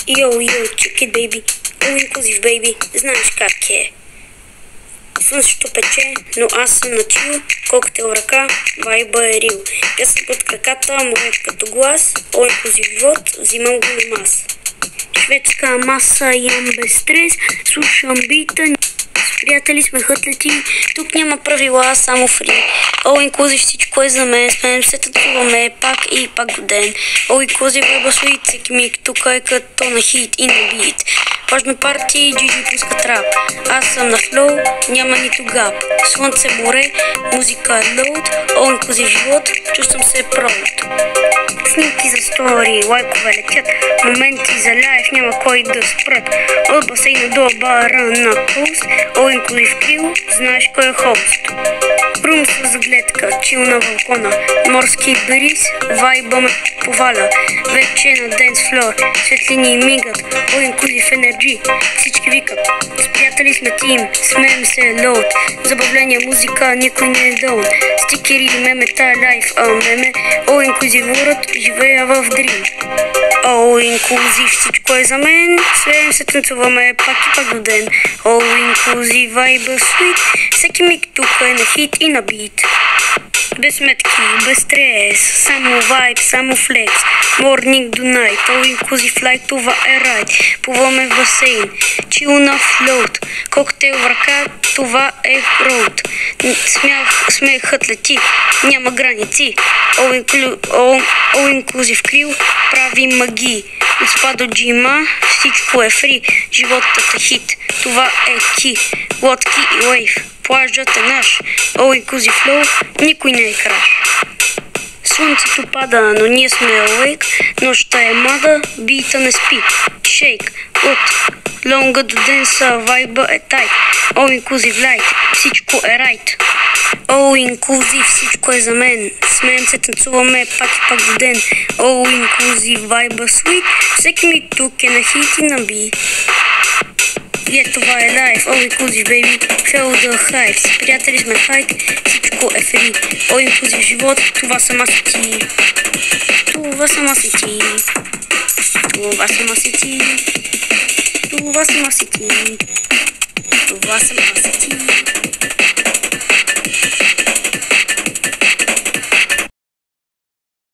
Йо, чики, бейби, all-inclusive, бейби, знаеш как е. Слънцето пече, но аз съм на чил, коктейл ръка, вайба е рил. Пясък под краката, морет като глас, all-inclusive живот, взимам го и мас. Шведска маса, ям без стрес, слушам бита, приятели смехът лети, тук няма правила, само фри. All-inclusive всичко е за мен, сменем се, танцуваме пак и пак до ден. All-inclusive вайба суит, всеки миг, тук е като на хит и на бит. Важно парти, джиджи пускат рап, аз съм на флоу, няма нито гап. Слънце, море, музика е лоуд, all-inclusive живот, чувствам се проуд. Снимки за стори, лайкове летят, моменти за лайф, няма кой да спрат. От басейна до бара на пост, all-inclusive крил, знаеш кой е хост. Рум с загледка, чил на балкона, морски бриз, вайба ме поваля. Вече на денс флор, светлини мигат, all-inclusive енерджи, всички викат. С приятели сме тим, смеем се лоуд, забавление, музика, никой не е дълн. Стикери, мемета, лайф, меме, all-inclusive world, живея в дрим. All-inclusive всичко е за мен, свеем се, танцуваме пак и пак до ден. All-inclusive вайба суит, всеки миг тук е на хит и на бит. Без сметки, без стрес, само вайб, само флекс. Morning до night, all-inclusive лайк, това е райд. Плуваме в басейн, чил на флоут, коктейл в ръка, това е роуд. Смехът лети, няма граници. All-inclusive крил, прави магии. От спа до джима, всичко е фри. Животът е хит, това е ки. Лодки и лейф, плажът е наш. All-inclusive flow, никой не е краш. Слънцето пада, но ние сме awake. Нощта е млада, бита не спи. Шейк, от лонга до денса, вайба е тайт. All-inclusive light, всичко е райт. All-inclusive, всичко е за мен. Смеем се, танцуваме пак и пак до ден. All-inclusive, вайба sweet, всеки ми тук е на хит и на би. Това е лайф, all-inclusive, baby, feel the hype. С приятели сме хайт, всичко е фри. All-inclusive живот, това съм аз и ти. Това съм аз и ти. Това съм аз и ти. Това съм аз и ти. Това съм аз и ти.